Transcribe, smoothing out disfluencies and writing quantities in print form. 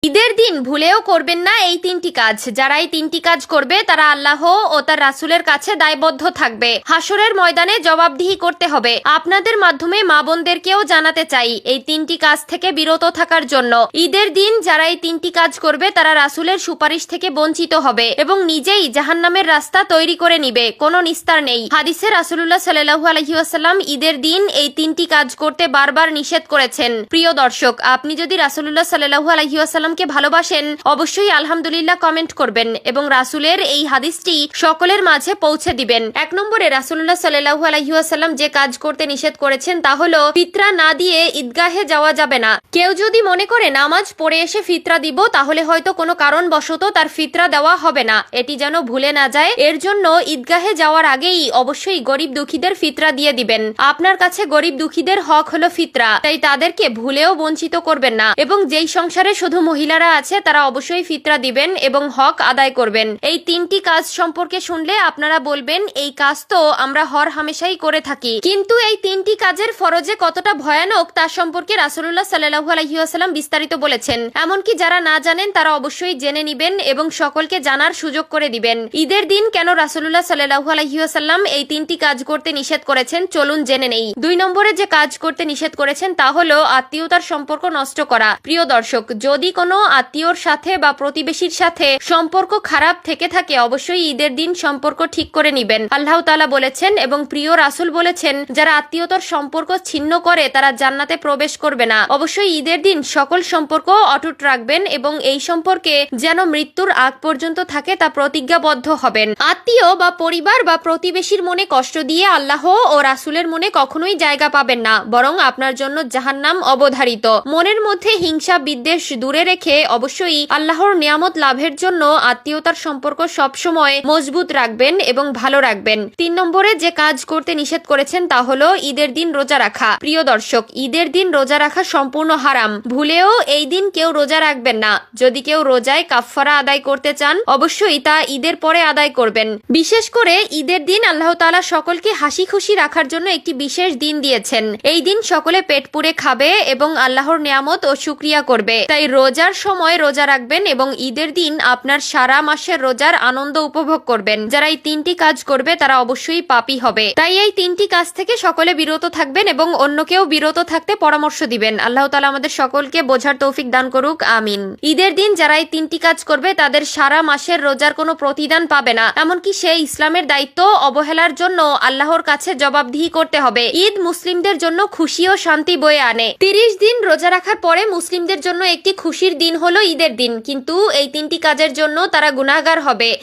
ঈদের দিন ভুলেও করবেন না এই তিনটি কাজ। যারা এই তিনটি কাজ করবে তারা আল্লাহ ও তার রাসূলের কাছে দায়বদ্ধ থাকবে। হাসরের ময়দানে জবাবদিহি করতে হবে। আপনাদের মাধ্যমে মা বোনদেরকেও জানাতে চাই এই তিনটি কাজ থেকে বিরত থাকার জন্য। ঈদের দিন যারা এই তিনটি কাজ করবে তারা রাসূলের সুপারিশ থেকে বঞ্চিত হবে এবং নিজেই জাহান্নামের রাস্তা তৈরি করে নিবে, কোনো নিস্তার নেই। হাদিসে রাসূলুল্লাহ সাল্লাল্লাহু আলাইহি ওয়াসাল্লাম ঈদের দিন এই তিনটি কাজ করতে বারবার নিষেধ করেছেন। প্রিয় দর্শক, আপনি যদি রাসূলুল্লাহ সাল্লাল্লাহু আলাইহি ওয়াসাল্লাম কে ভালোবাসেন অবশ্যই আলহামদুলিল্লাহ কমেন্ট করবেন এবং রাসূলের এই হাদিসটি সকলের মাঝে পৌঁছে দিবেন। 1 নম্বরে রাসূলুল্লাহ সাল্লাল্লাহু আলাইহি ওয়াসাল্লাম যে কাজ করতে নিষেধ করেছেন তা হলো ফিতরা না দিয়ে ঈদগাহে যাওয়া যাবে না। কেউ যদি মনে করে নামাজ পড়ে এসে ফিতরা দিব তাহলে হয়তো কোনো কারণবশত তার ফিতরা দেওয়া হবে না, এটি যেন ভুলে না যায়। এর জন্য ঈদগাহে যাওয়ার আগেই অবশ্যই গরিব দুঃখীদের ফিতরা দিয়ে দিবেন। আপনার কাছে গরিব দুঃখীদের হক হলো ফিতরা, তাই তাদেরকে ভুলেও বঞ্চিত করবেন না। এবং যেই সংসারে শুধু মহিলারা আছে তারা অবশ্যই ফিতরা দিবেন এবং হক আদায় করবেন। এই তিনটি কাজ সম্পর্কে শুনলে আপনারা বলবেন এই কাজ তো আমরা হর হামেশাই করে থাকি, কিন্তু এই তিনটি কাজের ফরজে কতটা ভয়ানক তা সম্পর্কে রাসূলুল্লাহ সাল্লাল্লাহু আলাইহি ওয়াসাল্লাম বিস্তারিত বলেছেন। এমনকি যারা না জানেন তারা অবশ্যই জেনে নিবেন এবং সকলকে জানার সুযোগ করে দিবেন। ঈদের দিন কেন রাসূলুল্লাহ সাল্লাল্লাহু আলাইহি ওয়াসাল্লাম এই তিনটি কাজ করতে নিষেধ করেছেন চলুন জেনে নেই। 2 নম্বরে যে কাজ করতে নিষেধ করেছেন তা হলো আত্মীয়তার সম্পর্ক নষ্ট করা। প্রিয় দর্শক, যদি কোনো আত্মীয়র সাথে বা প্রতিবেশীর সাথে সম্পর্ক খারাপ থেকে থাকে অবশ্যই ঈদের দিন সম্পর্ক ঠিক করে নিবেন। আল্লাহ তাআলা বলেছেন এবং প্রিয় রাসূল বলেছেন যারা আত্মীয়তার সম্পর্ক ছিন্ন করে তারা জান্নাতে প্রবেশ করবে না। অবশ্যই ঈদের দিন সকল সম্পর্ক অটুট রাখবেন এবং এই সম্পর্কে যেন মৃত্যুর আগ পর্যন্ত থাকে তা প্রতিজ্ঞাবদ্ধ হবেন। আত্মীয় বা পরিবার বা প্রতিবেশীর মনে কষ্ট দিয়ে আল্লাহ ও রাসূলের মনে কখনোই জায়গা পাবেন না, বরং আপনার জন্য জাহান্নাম অবধারিত। মনের মধ্যে হিংসা বিদ্বেষ দূরে রেখে অবশ্যই আল্লাহর নিয়ামত লাভের জন্য আত্মীয়তার সম্পর্ক সবসময় মজবুত রাখবেন এবং ভালো রাখবেন। 3 নম্বরে যে কাজ করতে নিষেধ করেছেন তা হলো ঈদের দিন রোজা রাখা। প্রিয় দর্শক, ঈদের দিন রোজা রাখা সম্পূর্ণ হারাম। ভুলেও এই দিন কেউ রোজা রাখবেন না। যদি কেউ রোজায় কাফফারা আদায় করতে চান অবশ্যই তা ঈদের পরে আদায় করবেন। বিশেষ করে ঈদের দিন আল্লাহ তাআলা সকলকে হাসি খুশি রাখার জন্য একটি বিশেষ দিন দিয়েছেন। এই দিন সকলে পেট পুরে খাবে এবং আল্লাহর নিয়ামত ও শুকরিয়া করবে। তাই রোজার সময় রোজা রাখবেন এবং ঈদের দিন আপনার সারা মাসের রোজার আনন্দ উপভোগ করবেন। যারা এই তিনটি কাজ করবে তারা অবশ্যই পাপী হবে। তাই এই তিনটি কাজ থেকে সকলে বিরত থাকবেন এবং অন্যকেও বিরত থাকতে পরামর্শ দিবেন। আল্লাহ তাআলা আমাদের সকলকে বোঝার তৌফিক দান করুক, আমিন। ঈদের দিন যারা এই তিনটি কাজ করবে তাদের সারা মাসের রোজার কোনো প্রতিদান পাবে না, এমনকি সেই ইসলামের দায়িত্ব অবহেলার জন্য আল্লাহর কাছে জবাবদিহি করতে হবে। ঈদ মুসলিমদের জন্য খুশি ও শান্তি বয়ে আনে। 30 দিন রোজা রাখার পরে মুসলিমদের জন্য একটি খুশির দিন হলো ঈদের দিন, কিন্তু এই তিনটি কাজের জন্য তারা গুনাহগার হবে।